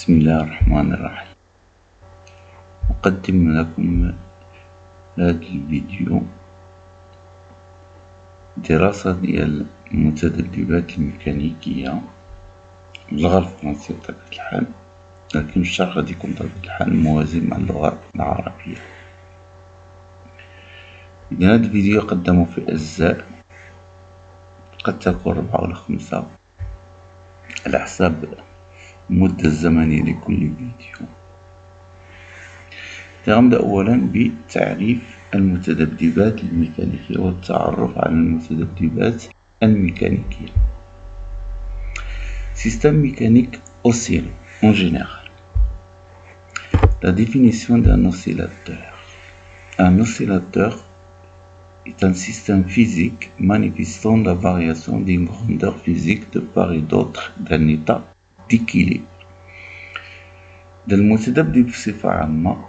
بسم الله الرحمن الرحيم. أقدم لكم هذا الفيديو دراسة ديال المتذبذبات الميكانيكية باللغة الفرنسية بطبيعة الحال، لكن الشرح غادي يكون بطبيعة الحال موازي مع اللغة العربية. إذن هذا الفيديو يقدم في أجزاء قد تكون 4 ولا 5 على حساب المدة الزمنية لكل فيديو. غنبدأ أولا بتعريف المتذبذبات الميكانيكية والتعرف على المتذبذبات الميكانيكية. Système mécanique oscillant en général. La définition d'un oscillateur. Un oscillateur est un système physique manifestant la variation d'une grandeur physique de part et d'autre d'un état d'équilibre. المتذبذب بصفة عامة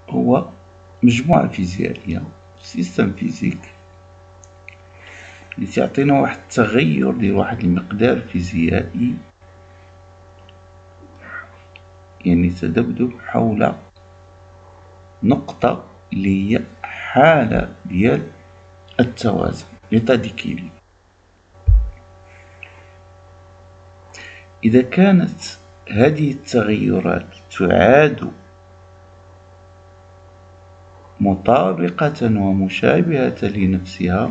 هو مجموعة فيزيائية، سيستم فيزيك اللي تعطينا واحد التغير ديال واحد المقدار فيزيائي، يعني تذبذب حول نقطة اللي هي حالة ديال التوازن، l'état d'équilibre. إذا كانت هذه التغيرات تعاد مطابقة ومشابهة لنفسها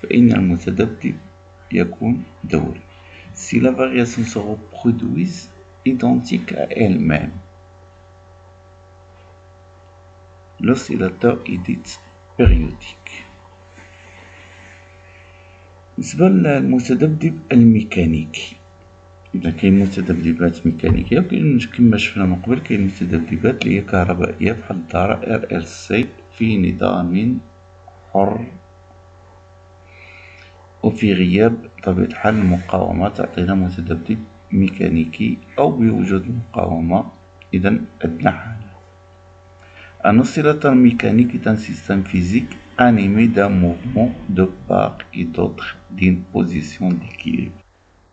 فإن المتذبذب يكون دوري. Si la variation se reproduise identique à elle-même, l'oscillateur est dit périodique. بالنسبة للمتذبذب الميكانيكي، إذا كاين متذبذبات ميكانيكية وكاين كما شفنا من قبل كاين متذبذبات اللي هي كهربائية بحال الدائرة RLC في نظام حر وفي غياب بطبيعة الحال المقاومة تعطينا متذبذب ميكانيكي، أو بوجود مقاومة إذن أدنى حالة. Un oscillateur mécanique est un système physique animé d'un mouvement de part et d'autre d'une position d'équilibre.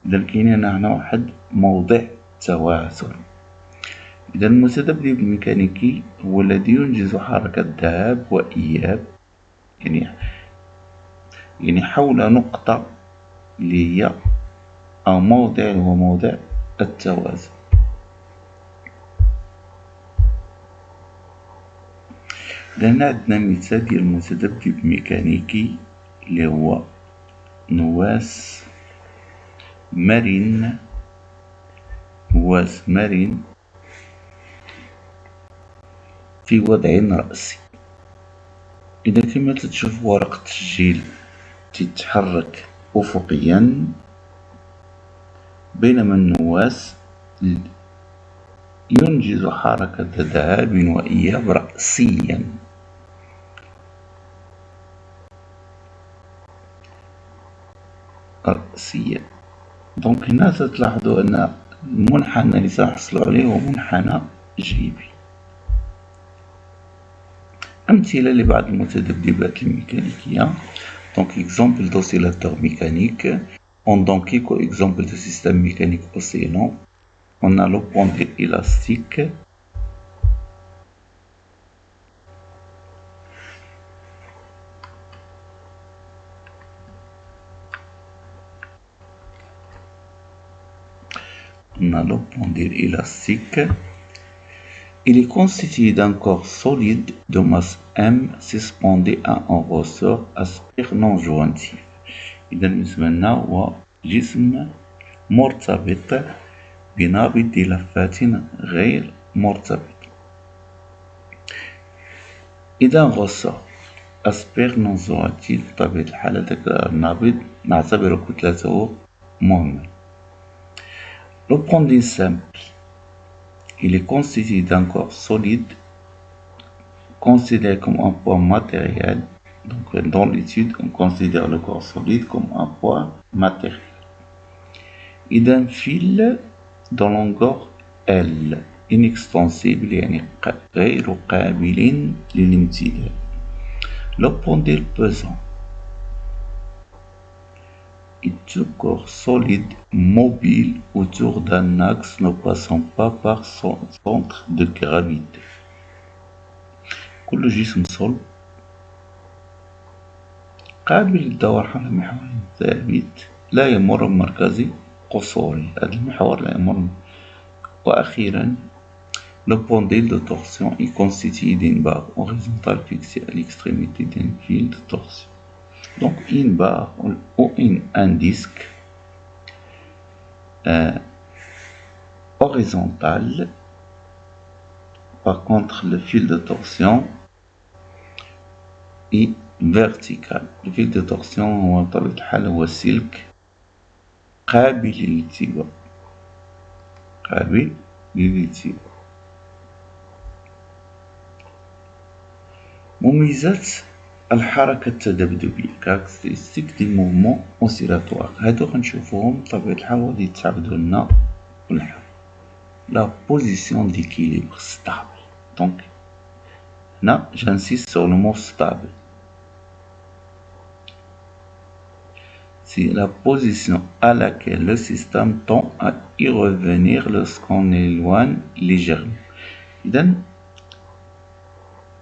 إذا كاين هنا واحد موضع توازن. إذا المتذبذب الميكانيكي هو الذي ينجز حركة ذهاب وإياب، يعني حول نقطة اللي هي أو موضع هو موضع التوازن. لأن عندنا مثال ديال المتذبذب الميكانيكي اللي هو نواة مرن في وضع رأسي. إذا كما تشوف ورق التسجيل تتحرك أفقيا، بينما النواة ينجز حركة ذهاب وإياب رأسيا. دونك هنا تلاحظوا أن المنحنى اللي سنحصلوا عليه هو منحنى جيبي. أمثلة لبعض المتذبذبات الميكانيكية. Donc exemple d'oscillateur mécanique. Donc exemple de système mécanique oscillant. On a le pendule élastique. Il est constitué d'un corps solide de masse M suspendu à un ressort aspère non jointif. إذا بالنسبة لنا هو جسم مرتبط بنابض لفات غير مرتبط. إذا ressort aspère non jointif بطبيعة الحال هذاك النابض نعتبره كتلته مهمة. Le pendule simple, il est constitué d'un corps solide considéré comme un poids matériel. Donc dans l'étude, on considère le corps solide comme un poids matériel. Et d'un fil de longueur L, inextensible, يعني غير قابل للامتداد. Le pendule pesant, et tout corps solide mobile autour d'un axe ne passant pas par son centre de gravité. كل جسم صلب قابل للدوران حول محور ثابت لا يمر بمركز قصوري. هذا المحور لا يمر. وأخيرا le pendule de torsion est constitué d'une barre horizontale fixée à l'extrémité d'un fil de torsion. Donc une barre ou un disque horizontal. Par contre, le fil de torsion est vertical. Le fil de torsion هو بطبيعة الحال هو سلك قابل للالتواء. قابل للالتواء. مميزات الحركة التذبذبية كاركترستيك دي موفمون اوسيلاتوار. هادو غنشوفوهم بطبيعة الحال غادي يتعاودو لنا كل حاجة. لا بوزيسيون ديكيليبر ستابل. دونك هنا جانسيست سور لو مو ستابل. C'est la position à laquelle le système tend à y revenir lorsqu'on éloigne légèrement. Donc,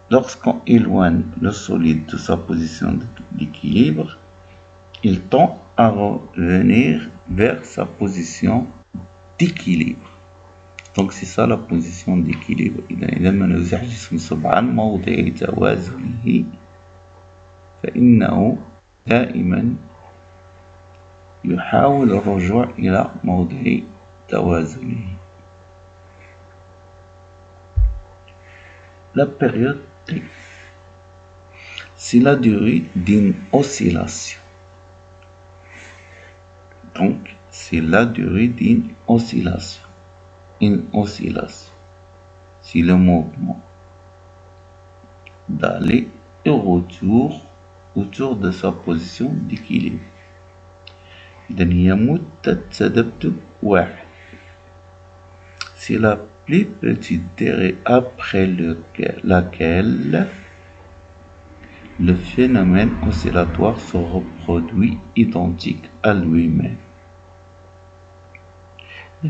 lorsqu'on éloigne le solide de sa position d'équilibre, il tend à revenir vers sa position d'équilibre. Donc c'est ça la position d'équilibre. إذا ما نزح جسم صبعا موضع توازنه فإنه دائما يحاول الرجوع إلى موضع توازنه. La période T, c'est la durée d'une oscillation. Donc, c'est la durée d'une oscillation. Une oscillation, c'est le mouvement d'aller et retour autour de sa position d'équilibre. إذن هي مدة تذبذب واحد. C'est la plus petite durée après laquelle le phénomène oscillatoire se reproduit identique à lui-même.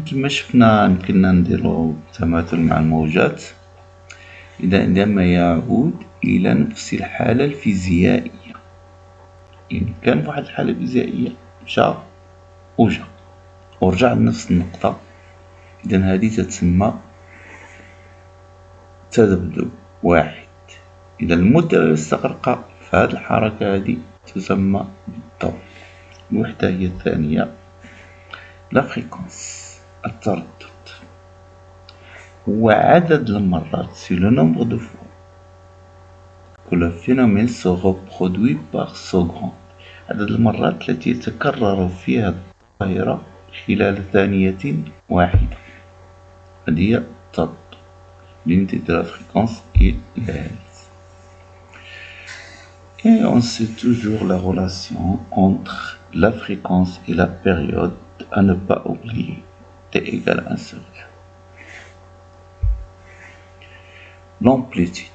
كما شفنا يمكننا نديرو تماثل مع الموجات عندما يعود إلى نفس الحالة الفيزيائية. يعني كان في واحد الحالة فيزيائية مشى وجا ورجع لنفس النقطة. إذن هذه تتسمى تذبذب واحد. إذا المدة التي استغرقها في هذه الحركة هذه تسمى بالضوء. الوحدة هي الثانية لا فريكونس. التردد هو عدد المرات سي لو نومبر دو فوا que le phénomène se reproduit par seconde. عدد المرات التي يتكرر فيها الظاهرة خلال ثانية واحدة. هذه هي التردد. l'unité de la fréquence est l'hertz. Et on sait toujours la relation entre la fréquence et la période à ne pas oublier. T égale 1 sur 2. L'amplitude.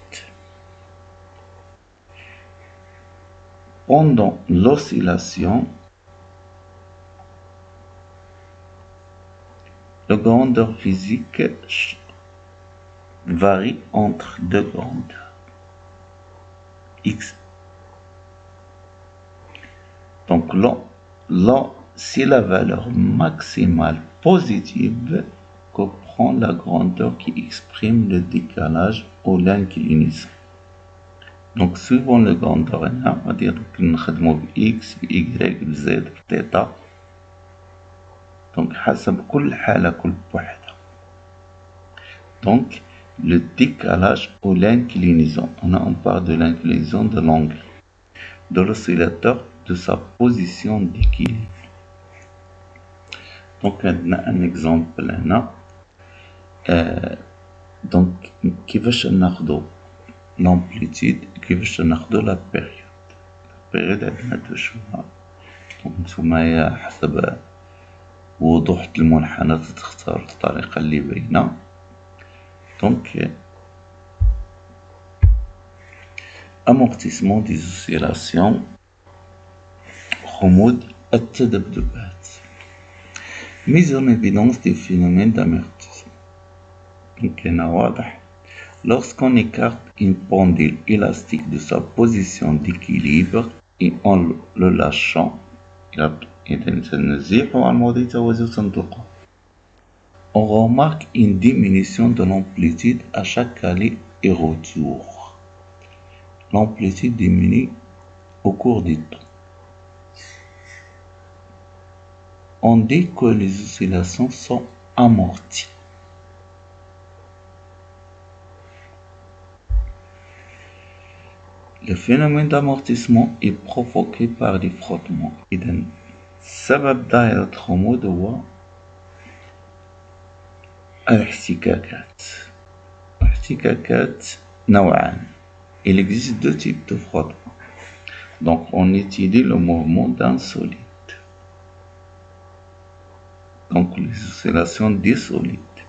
Pendant l'oscillation, la grandeur physique varie entre deux grandeurs x. Donc là, c'est la valeur maximale positive que prend la grandeur qui exprime le décalage ou l'inclinaison. Donc suivant la grandeur هنا غادي نخدمو ب x ب y ب z ب θ. Donc حسب كل حالة كل بوحدة. Donc le décalage ou l'inclinaison. On parle de l'inclinaison de l'angle de l'oscillateur de sa position d'équilibre. Donc عندنا un exemple هنا. Donc كيفاش ناخدو l'amplitude كيفاش ناخدو لا بيريود. البيريود عندنا دو شوا. دونك نتوما حسب وضوح المنحنى تختار الطريقة اللي باينة. دونك amortissement des oscillations خمود التذبذبات. mise en évidence des phénomènes d'amortissement. Donc هنا واضح lorsqu'on écarte une pendule élastique de sa position d'équilibre et en le lâchant on remarque une diminution de l'amplitude à chaque aller et retour. L'amplitude diminue au cours du temps. On dit que les oscillations sont amorties. Le phénomène d'amortissement est provoqué par des frottements. إذن سبب دائرة الخمود هو الاحتكاكات. الاحتكاكات نوعان. Il existe deux types de frottements. Donc on étudie le mouvement d'un solide. Donc les oscillations des solides.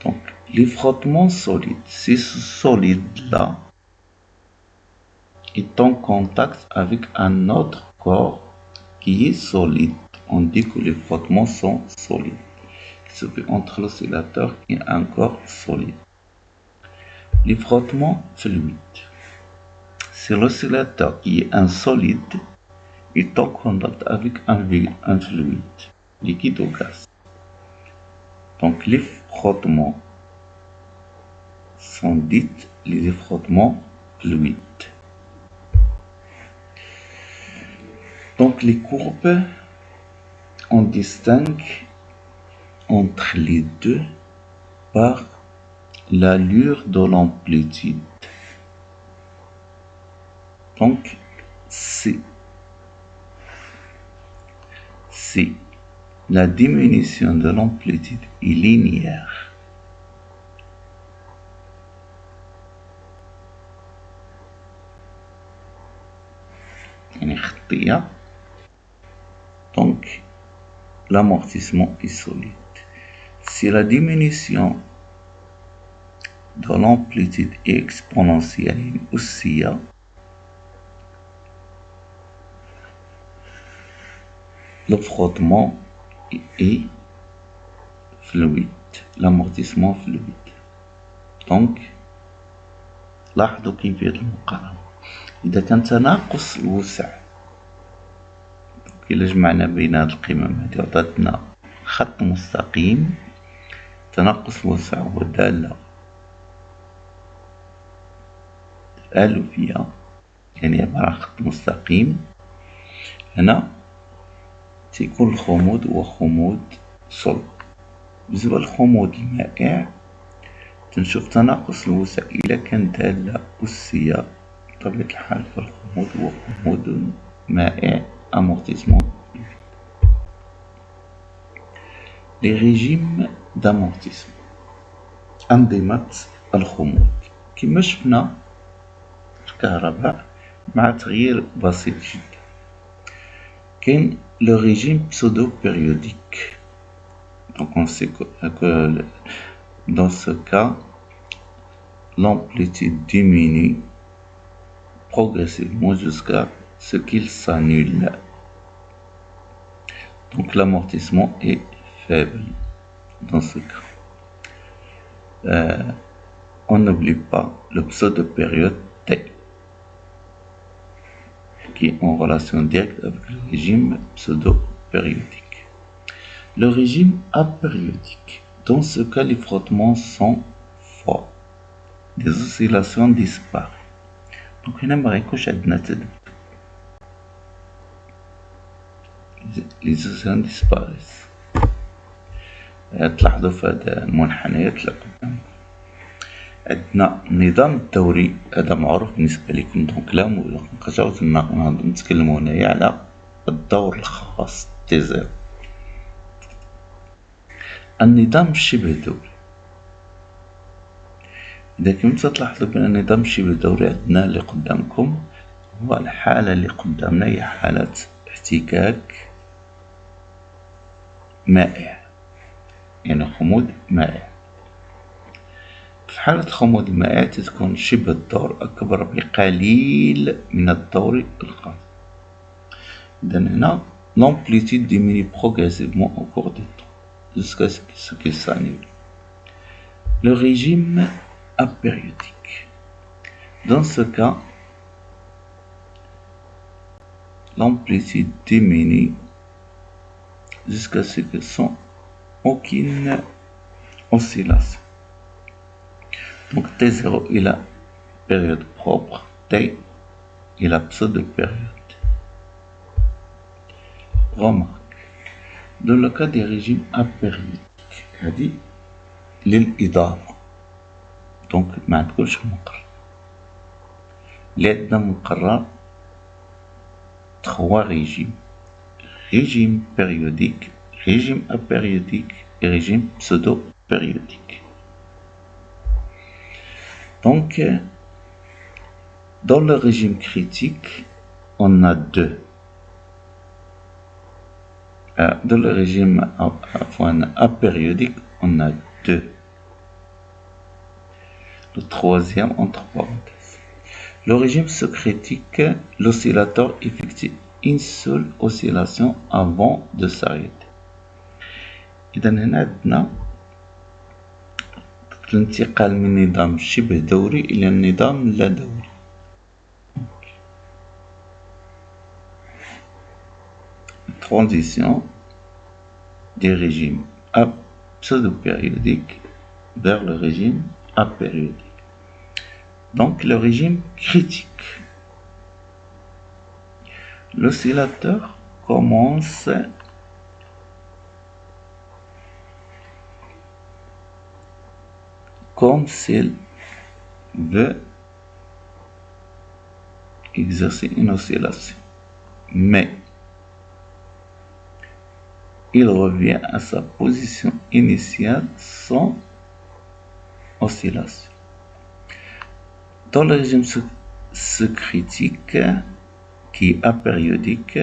Donc les frottements solides, si ce solide-là est en contact avec un autre corps qui est solide, on dit que les frottements sont solides. Il se fait entre l'oscillateur et un corps solide. Les frottements fluides. Si l'oscillateur qui est un solide est en contact avec un fluide, liquide ou gaz. Donc les frottements sont dits les frottements fluides. Donc les courbes, on distingue entre les deux par l'allure de l'amplitude. Donc si la diminution de l'amplitude est linéaire, donc l'amortissement est solide. Si la diminution de l'amplitude est exponentielle aussi, le frottement est fluide, l'amortissement fluide. Donc لاحظوا كيفية المقارنة. إذا كان تناقص الوسع، إلا جمعنا بين هاد القمم هادي عطاتنا خط مستقيم، تناقص الوسع هو دالة آلوفية يعني عبارة عن خط مستقيم. هنا تيكون الخمود هو خمود صلب. بالنسبة للخمود المائع تنشوف تناقص الوسع إلا كان دالة أسية بطبيعة الحال فالخمود هو خمود مائع amortissement. Les régimes d'amortissement. أنظمة الخمود كما شفنا في الكهرباء مع تغيير بسيط جدا. كاين le régime pseudo-périodique. Donc on sait que dans ce cas l'amplitude diminue progressivement jusqu'à ce qu'il s'annule. Donc l'amortissement est faible dans ce cas. On n'oublie pas le pseudo-période T qui est en relation directe avec le régime pseudo-périodique. Le régime apériodique. Dans ce cas, les frottements sont forts. Des oscillations disparaissent. Donc هنا ما غيكونش عندنا تذبذب. Les océans disparaissent. تلاحظوا في هذا المنحنيات اللي قدامكم عندنا النظام الدوري، هذا معروف بالنسبة لكم. دونك لا مبقاوش نتكلمو هنايا على الدور الخاص تي0. النظام الشبه دوري. إذا كنتم تلاحظوا بأن النظام الشبه دوري عندنا اللي قدامكم هو الحالة اللي قدامنا هي حالة احتكاك مائع، يعني خمود مائع. في حالة الخمود المائع تكون شبه الدور أكبر بقليل من الدور القاطع. Maintenant, l'amplitude diminue progressivement au cours du temps, jusqu'à ce qu'il s'annule. Le régime apériodique. Dans ce cas, l'amplitude diminue jusqu'à ce qu'il n'y ait aucune oscillation. Donc T0 est la période propre, T est la pseudo-période. Remarque, dans le cas des régimes apériodiques, هذه للإضافة دونك ما عندكمش مقرر اللي عندنا مقرر 3 régimes: régime périodique, régime apériodique et régime pseudo-périodique. Donc, dans le régime critique, on a 2. Dans le régime apériodique, on a 2. Le troisième entre parenthèses. Le régime sous-critique, l'oscillateur effectue une seule oscillation avant de s'arrêter. إذا هنا عندنا الانتقال من نظام شبه دوري إلى النظام اللا دوري. Transition des régimes pseudo-périodiques vers le régime apériodique. Donc le régime critique. L'oscillateur commence comme s'il veut exercer une oscillation, mais il revient à sa position initiale sans oscillation. Dans le régime sous-critique, qui est apériodique,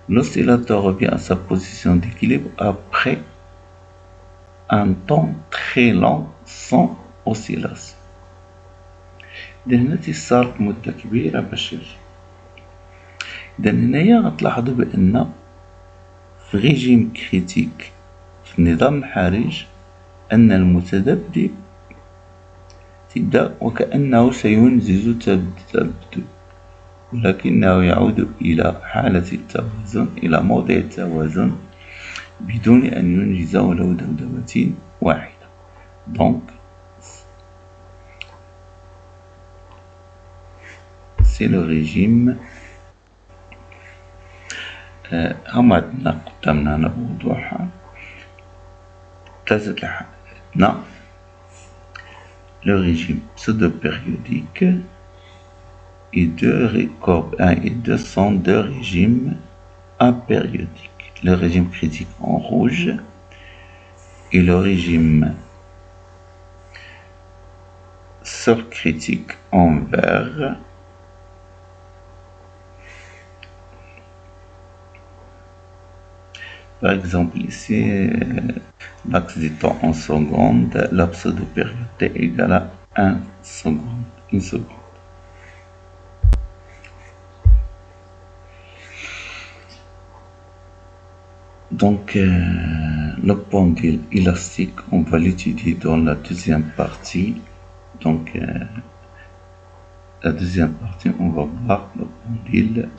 l'oscillateur revient à sa position d'équilibre après un temps très long sans oscillation. هنا صارت مدة كبيرة باش يرجع. إذا هنايا غتلاحظوا بأن في ريجيم كريتيك في النظام الحرج أن المتذبذب تبدأ وكأنه سينجز تذبذب، ولكنه يعود إلى حالة التوازن، إلى موضع التوازن بدون أن ينجز ولو ذبذبة واحدة. Donc c'est le régime. هم عندنا قدامنا هنا بوضوح 3 حالات. Le régime pseudo-périodique et 2 corbes 1 et 2 sont 2 régimes apériodiques. Le régime critique en rouge et le régime surcritique en vert. Par exemple, ici, l'axe du temps en secondes, la pseudo-période t égale à 1 seconde, 1 seconde. Donc, le pendule élastique, on va l'étudier dans la deuxième partie. Donc, la deuxième partie, on va voir le pendule